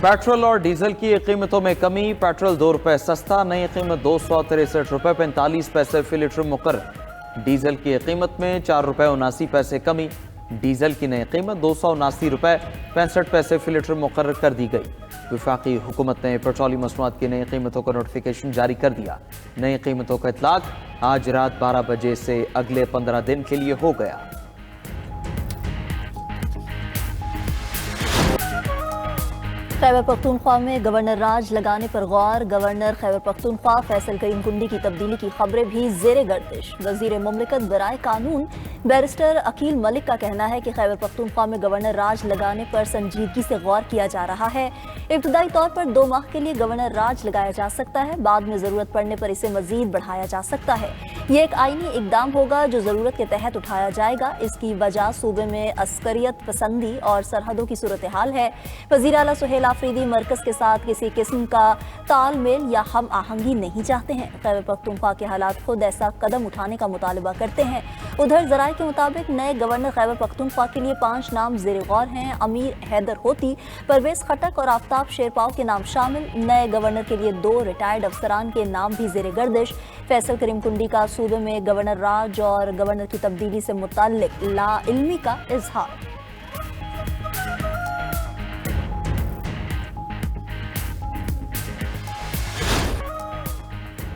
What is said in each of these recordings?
Petrol और diesel की कीमतों में कमी, पेट्रोल 2 रुपए सस्ता, नई कीमत 263 रुपए 45 पैसे फी लीटर मुकर्रर। डीजल की कीमत में 4 रुपए 79 पैसे कमी, डीजल की नई कीमत 279 रुपए 65 पैसे फी लीटर मुकर्रर कर दी गई। वफाकी हुकूमत ने पेट्रोलियम मसनूआत की नई कीमतों का नोटिफिकेशन जारी कर दिया। नई कीमतों का इतलाक आज रात 12 बजे से अगले 15 दिन के लिए हो गया। खैबर पख्तूनख्वा में गवर्नर राज लगाने पर गौर, गवर्नर खैबर पख्तूनख्वा फैसल करीम कुंडी की तब्दीली की खबरें भी जेर गर्दिश। वजीर मुमलिकत बराए कानून बैरिस्टर अकील मलिक का कहना है कि खैबर पख्तूनख्वा में गवर्नर राज लगाने पर संजीदगी से गौर किया जा रहा है। इब्तदाई तौर पर 2 माह के लिए गवर्नर राज लगाया जा सकता है, बाद में जरूरत पड़ने पर इसे मजीद बढ़ाया जा सकता है। ये एक आईनी इकदाम होगा जो जरूरत के तहत उठाया जाएगा। इसकी वजह सूबे में अस्करियत पसंदी और सरहदों की सूरत हाल है। वजीर आला सुहेल आफरीदी मरकज के साथ किसी किस्म का तालमेल या हम आहंगी नहीं चाहते हैं। खैबर पख्तूनख्वा के हालात खुद ऐसा कदम उठाने का मुतालबा करते हैं। उधर जराये के मुताबिक नए गवर्नर खैबर पख्तूनख्वा के लिए 5 नाम ज़ेर गौर हैं। अमीर हैदर होती, परवेज खटक और आफ्ताब शेरपाव के नाम शामिल। नए गवर्नर के लिए 2 रिटायर्ड अफसरान के नाम भी ज़ेर गर्दिश। फैसल करीम कुंडी का सूबे में गवर्नर राज और गवर्नर की तब्दीली से मुताल्लिक लाइल्मी का इजहार।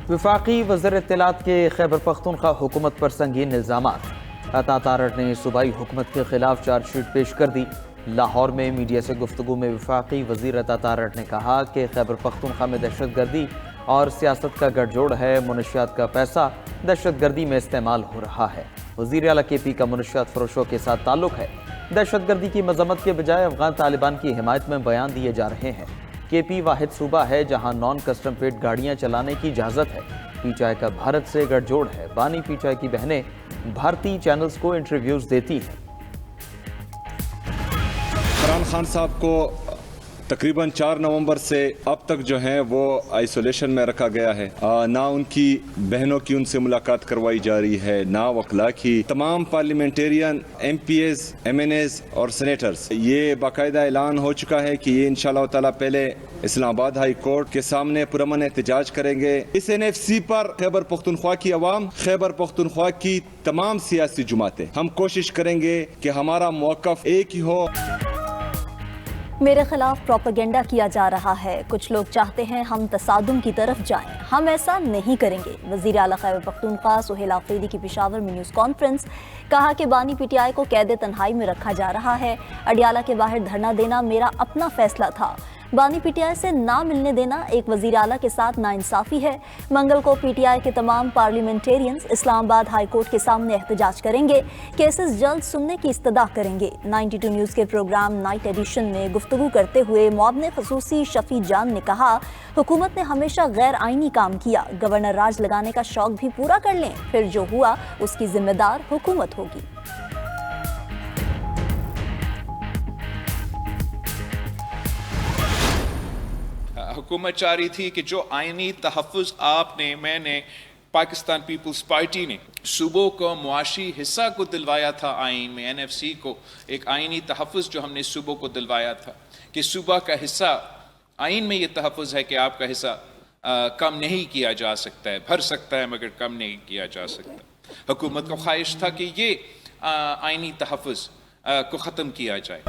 वफाकी वज़ीर इत्तलात के खैबर पख्तूनख्वा हुकूमत पर संगीन इल्ज़ामात। अता तारड़ ने सूबाई हुकूमत के खिलाफ चार्जशीट पेश कर दी। लाहौर में मीडिया से गुफ्तगू में वफाकी वज़ीर अता तारड़ ने कहा कि खैबर पख्तूनख्वा में दहशत गर्दी और सियासत का गठजोड़ है। मुनशियात का पैसा दहशत गर्दी में इस्तेमाल हो रहा है। वज़ीर आला KP का मुनशियात फरोशों के साथ ताल्लुक है। दहशत गर्दी की मजम्मत के बजाय अफगान तालिबान की हिमायत में बयान दिए जा रहे हैं। KP वाहिद सूबा है जहां नॉन कस्टम पेट गाड़ियां चलाने की इजाज़त है। PTI का भारत से गठजोड़ है। बानी PTI की बहनें भारतीय चैनल्स को इंटरव्यूज देती हैं। इमरान खान साहब को तकरीबन 4 नवंबर से अब तक जो है वो आइसोलेशन में रखा गया है। ना उनकी बहनों की उनसे मुलाकात करवाई जा रही है, ना वकला की। तमाम पार्लियामेंटेरियन MPs, MNAs और सेनेटर्स, ये बाकायदा ऐलान हो चुका है कि ये इंशाअल्लाह ताला पहले इस्लामाबाद हाई कोर्ट के सामने पुरअमन एहतजाज करेंगे। इस NFC पर खैबर पख्तूनख्वा की अवाम, खैबर पख्तूनख्वा की तमाम सियासी जमातें, हम कोशिश करेंगे कि हमारा मौक़िफ़ एक ही हो। मेरे खिलाफ प्रोपेगेंडा किया जा रहा है। कुछ लोग चाहते हैं हम तसादुम की तरफ जाएं, हम ऐसा नहीं करेंगे। वज़ीर आला खैबर पख्तूनख्वा सुहेल आफरीदी की पेशावर में न्यूज़ कॉन्फ्रेंस। कहा कि बानी PTI को कैद तन्हाई में रखा जा रहा है। अडियाला के बाहर धरना देना मेरा अपना फैसला था। बानी PTI से ना मिलने देना एक वज़ीर आला के साथ नाइंसाफ़ी है। मंगल को PTI के तमाम पार्लियामेंटेरियंस इस्लामाबाद हाई कोर्ट के सामने एहतजाज करेंगे। केसेस जल्द सुनने की इस्तदा करेंगे। 92 न्यूज़ के प्रोग्राम नाइट एडिशन में गुफ्तगू करते हुए मुआवने ख़ुसूसी शफ़ी जान ने कहा, हुकूमत ने हमेशा गैर आइनी काम किया। गवर्नर राज लगाने का शौक भी पूरा कर लें, फिर जो हुआ उसकी जिम्मेदार हुकूमत होगी। हुकूमत चाह रही थी कि जो आइनी तहफ़्फ़ुज़ आपने, मैंने, पाकिस्तान पीपल्स पार्टी ने सूबों को मुआशी हिस्सा को दिलवाया था आइन में, NFC को एक आइनी तहफ़्फ़ुज़ जो हमने सूबों को दिलवाया था कि सूबा का हिस्सा, आइन में ये तहफ़्फ़ुज़ है कि आपका हिस्सा कम नहीं किया जा सकता है, भर सकता है मगर कम नहीं किया जा सकता। हुकूमत को ख्वाहिश था कि ये आइनी तहफ़्फ़ुज़ को ख़त्म किया जाए।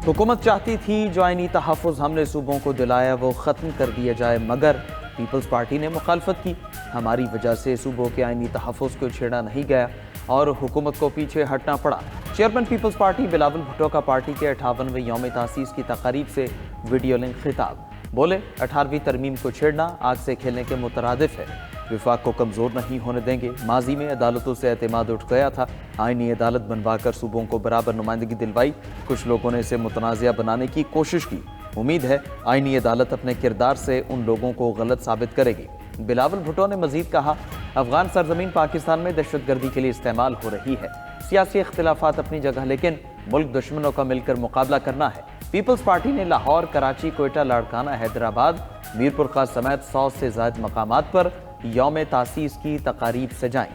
हुकूमत चाहती थी जो आइनी तहफ़्फ़ुज़ हमने सूबों को दिलाया वो ख़त्म कर दिया जाए, मगर पीपल्स पार्टी ने मुखालफत की। हमारी वजह से सूबों के आइनी तहफ़्फ़ुज़ को छेड़ा नहीं गया और हुकूमत को पीछे हटना पड़ा। चेयरमैन पीपल्स पार्टी बिलावल भुट्टो का पार्टी के 58वें यौम तासीस की तक़रीब से वीडियो लिंक खिताब। बोले 18वीं तरमीम को छेड़ना आग से खेलने के मुतरादिफ है। विफाक को कमज़ोर नहीं होने देंगे। माजी में अदालतों से एतमाद उठ गया था। आइनी अदालत बनवा कर सूबों को बराबर नुमाइंदगी दिलवाई। कुछ लोगों ने इसे मुतनाज़िया बनाने की कोशिश की। उम्मीद है आइनी अदालत अपने किरदार से उन लोगों को गलत साबित करेगी। बिलावल भुट्टो ने मजीद कहा, अफगान सरजमीन पाकिस्तान में दहशत गर्दी के लिए इस्तेमाल हो रही है। सियासी इख्तिलाफात अपनी जगह, लेकिन मुल्क दुश्मनों का मिलकर मुकाबला करना है। पीपल्स पार्टी ने लाहौर, कराची, कोयटा, लाड़काना, हैदराबाद, मीरपुर खास समेत 100 से ज़ायद मकामात पर यौम तासीस की तकारीब सजाई।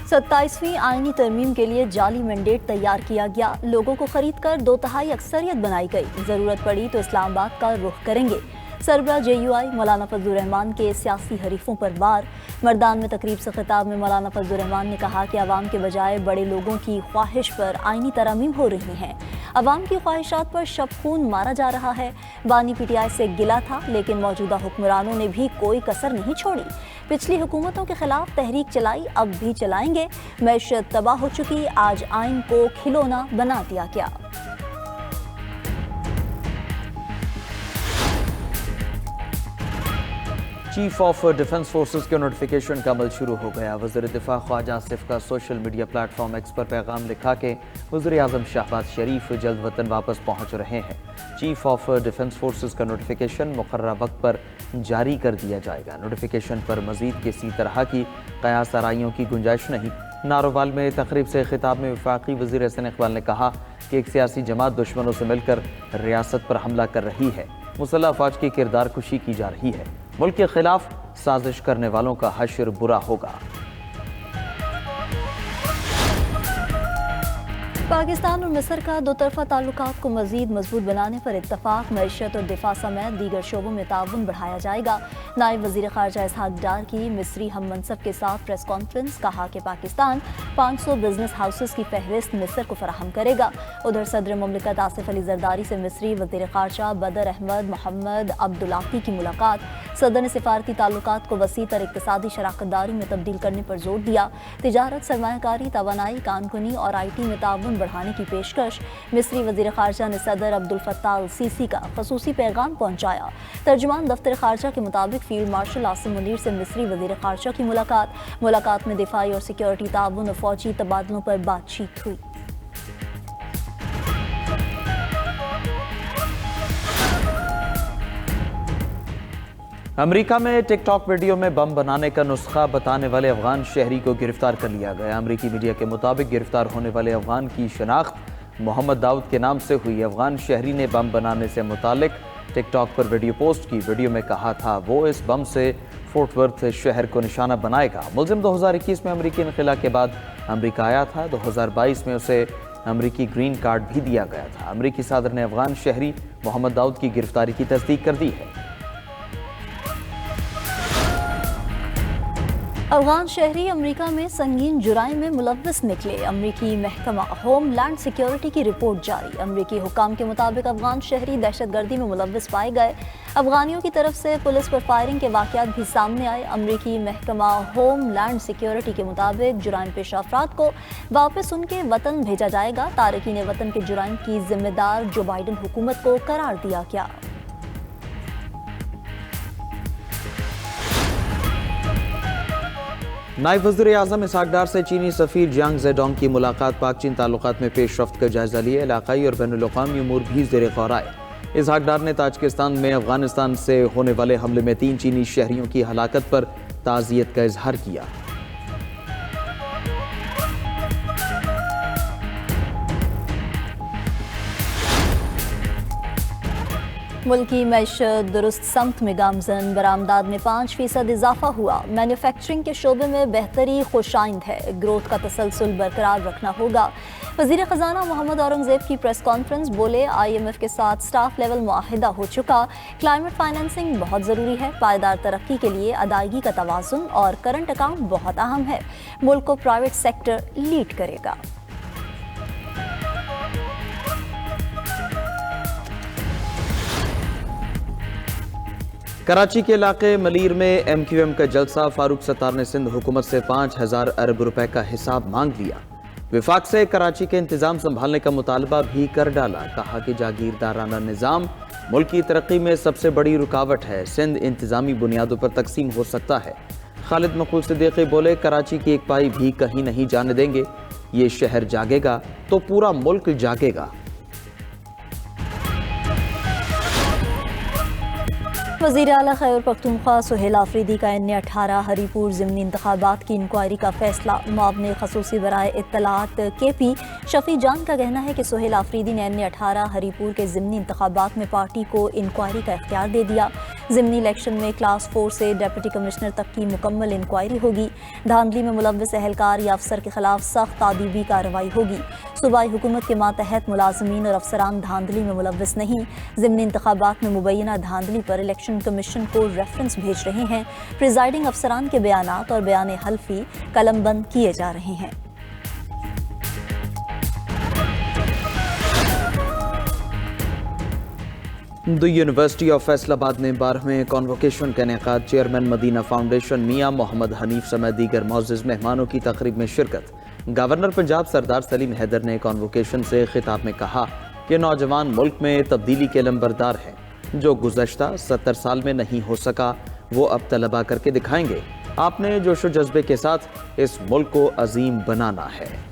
27वीं आईनी तरमीम के लिए जाली मैंडेट तैयार किया गया। लोगों को खरीद कर 2/3 अक्सरियत बनाई गई। जरूरत पड़ी तो इस्लामाबाद का रुख करेंगे। सरबरा JUI मौलाना फजलुर रहमान के सियासी हरीफों पर वार। मर्दान में तकरीब से खिताब में मौलाना फजलुर रहमान ने कहा कि अवाम के बजाय बड़े लोगों की ख्वाहिश पर आईनी तरमीम हो रही हैं। अवाम की ख्वाहिशात पर शब खून मारा जा रहा है। बानी PTI से गिला था, लेकिन मौजूदा हुक्मरानों ने भी कोई कसर नहीं छोड़ी। पिछली हुकूमतों के खिलाफ तहरीक चलाई, अब भी चलाएंगे। मैशत तबाह हो चुकी, आज आइन को खिलौना बना दिया गया। चीफ ऑफ डिफेंस फोर्सेस के नोटिफिकेशन का अमल शुरू हो गया। वज़ीर दिफा ख्वाजा आसिफ का सोशल मीडिया प्लेटफॉर्म एक्स पर पैगाम लिखा कि वज़ीर आज़म शहबाज शरीफ जल्द वतन वापस पहुँच रहे हैं। चीफ ऑफ डिफेंस फोर्सेस का नोटिफिकेशन मुकर्रर वक्त पर जारी कर दिया जाएगा। नोटिफिकेशन पर मज़ीद किसी तरह की क़यास आराइयों की गुंजाइश नहीं। नारोवाल में तकरीब से खिताब में वफाकी वज़ीर एहसन इक़बाल ने कहा कि एक सियासी जमात दुश्मनों से मिलकर रियासत पर हमला कर रही है। मुसल्लह अफवाज की किरदार कुशी की जा रही है। मुल्क के खिलाफ साजिश करने वालों का हश्र बुरा होगा। पाकिस्तान और मिस्र का दो तरफा ताल्लुकात को मजीद मजबूत बनाने पर इत्तफाक, मईशत और दिफा समेत दीगर शोबों में ताउन बढ़ाया जाएगा। नायब वज़ीर ख़ारजा इसहाक डार की मिस्री हम मनसब के साथ प्रेस कॉन्फ्रेंस। कहा कि पाकिस्तान 500 बिजनेस हाउसेस की फहरिस्त मिस्र को फराहम करेगा। उधर सदर मुमलिकत आसिफ अली जरदारी से मिस्री वज़ीर ख़ारजा बदर अहमद मोहम्मद अब्दुल्लाती की मुलाकात। सदर ने सिफारती ताल्लुकात को वसी तर इक़्तिसादी शराकतदारी में तब्दील करने पर जोर दिया। तिजारत, सरमायाकारी, तवानाई, कानूनी और IT में ताउन बढ़ाने की पेशकश। मिस्री वज़ीर ख़ारजा ने सदर अब्दुल फत्ताह अल सीसी का ख़ुसूसी पैगाम पहुँचाया। तर्जुमान दफ्तर ख़ारजा के मुताबिक फील्ड मार्शल आसिम मुनीर से मिस्री वज़ीर ख़ारजा की मुलाकात में दिफाई और सिक्योरिटी ताउन और फ़ौजी तबादलों पर बातचीत हुई। अमेरिका में टिकटॉक वीडियो में बम बनाने का नुस्खा बताने वाले अफगान शहरी को गिरफ्तार कर लिया गया। अमेरिकी मीडिया के मुताबिक गिरफ्तार होने वाले अफगान की शनाख्त मोहम्मद दाऊद के नाम से हुई। अफगान शहरी ने बम बनाने से मुतालिक टिकटॉक पर वीडियो पोस्ट की। वीडियो में कहा था वो इस बम से फोर्ट वर्थ शहर को निशाना बनाएगा। मुलजिम 2021 में अमेरिकी इनखला के बाद अमेरिका आया था। 2022 में उसे अमेरिकी ग्रीन कार्ड भी दिया गया था। अमेरिकी सदर ने अफगान शहरी मोहम्मद दाऊद की गिरफ्तारी की तस्दीक कर दी है। अफगान शहरी अमेरिका में संगीन जुराइम में मुलव्वस निकले। अमेरिकी महकमा होम लैंड सिक्योरिटी की रिपोर्ट जारी। अमेरिकी हुकाम के मुताबिक अफगान शहरी दहशतगर्दी में मुलव्वस पाए गए। अफगानियों की तरफ से पुलिस पर फायरिंग के वाक़यात भी सामने आए। अमेरिकी महकमा होम लैंड सिक्योरिटी के मुताबिक जुराइम पेशा अफराद को वापस उनके वतन भेजा जाएगा। तारकीन वतन के जुराइम की जिम्मेदार जो बाइडन हुकूमत को करार दिया गया। नायब वज़ीर आज़म इसहाक डार से चीनी सफ़ीर जियांग ज़ेडोंग की मुलाकात। पाक चीन ताल्लुकात में पेशरफ्त का जायजा लिया। इलाकाई और बैनुल-अक़वामी उमूर भी ज़ेर गौर आए। इसहाक डार ने ताजिकिस्तान में अफगानिस्तान से होने वाले हमले में 3 चीनी शहरियों की हलाकत पर ताज़ियत का इजहार किया। मुल्की मैशत दुरुस्त समत में गामजन। बरामदात में 5% इजाफा हुआ। मैन्युफैक्चरिंग के शोबे में बेहतरी खुशाइंद है। ग्रोथ का तसलसल बरकरार रखना होगा। वज़ीर ख़जाना मोहम्मद औरंगज़ेब की प्रेस कॉन्फ्रेंस। बोले IMF के साथ स्टाफ लेवल मुआहिदा हो चुका। क्लाइमेट फाइनेंसिंग बहुत ज़रूरी है। पायदार तरक्की के लिए अदायगी का तवाज़ुन और करंट अकाउंट बहुत अहम है। मुल्क को प्राइवेट सेक्टर लीड करेगा। कराची के इलाके मलीर में MQM का जलसा। फारूक सत्तार ने सिंध हुकूमत से 5000 अरब रुपए का हिसाब मांग लिया। विफाक से कराची के इंतजाम संभालने का मुतालबा भी कर डाला। कहा कि जागीरदाराना निज़ाम मुल्क की तरक्की में सबसे बड़ी रुकावट है। सिंध इंतजामी बुनियादों पर तकसीम हो सकता है। खालिद मकबूल सिद्दीकी बोले कराची की एक पाई भी कहीं नहीं जाने देंगे। ये शहर जागेगा तो पूरा मुल्क जागेगा। वज़ीर आला खैबर पख्तूनख्वा सुहेल आफरीदी का NA-18 हरीपुर ज़िमनी इंतखाबात की इंक्वायरी का फैसला। मुआवने ख़ुसूसी बराए इत्तलात KP शफ़ी जान का कहना है कि सुहेल आफरीदी ने NA-18 हरीपुर के ज़िमनी इंतखाबात में पार्टी को इंक्वायरी का इख्तियार दे दिया। ضمنی الیکشن میں کلاس 4 سے ڈپٹی کمشنر تک کی مکمل انکوائری ہوگی۔ دھاندلی میں ملوث اہلکار یا افسر کے خلاف سخت تعدیبی کارروائی ہوگی۔ صوبائی حکومت کے ماتحت ملازمین اور افسران دھاندلی میں ملوث نہیں۔ ضمنی انتخابات میں مبینہ دھاندلی پر الیکشن کمیشن کو ریفرنس بھیج رہے ہیں۔ پریزائڈنگ افسران کے بیانات اور بیان حلفی قلم بند کیے جا رہے ہیں۔ دی یونیورسٹی آف فیصل آباد میں 12ویں کانووکیشن کا انعقاد۔ چیئرمین مدینہ فاؤنڈیشن میاں محمد حنیف سمیت دیگر معزز مہمانوں کی تقریب میں شرکت۔ گورنر پنجاب سردار سلیم حیدر نے کانووکیشن سے خطاب میں کہا کہ نوجوان ملک میں تبدیلی کے علمبردار ہیں۔ جو گزشتہ 70 سال میں نہیں ہو سکا وہ اب طلبا کر کے دکھائیں گے۔ آپ نے جوش و جذبے کے ساتھ اس ملک کو عظیم بنانا ہے۔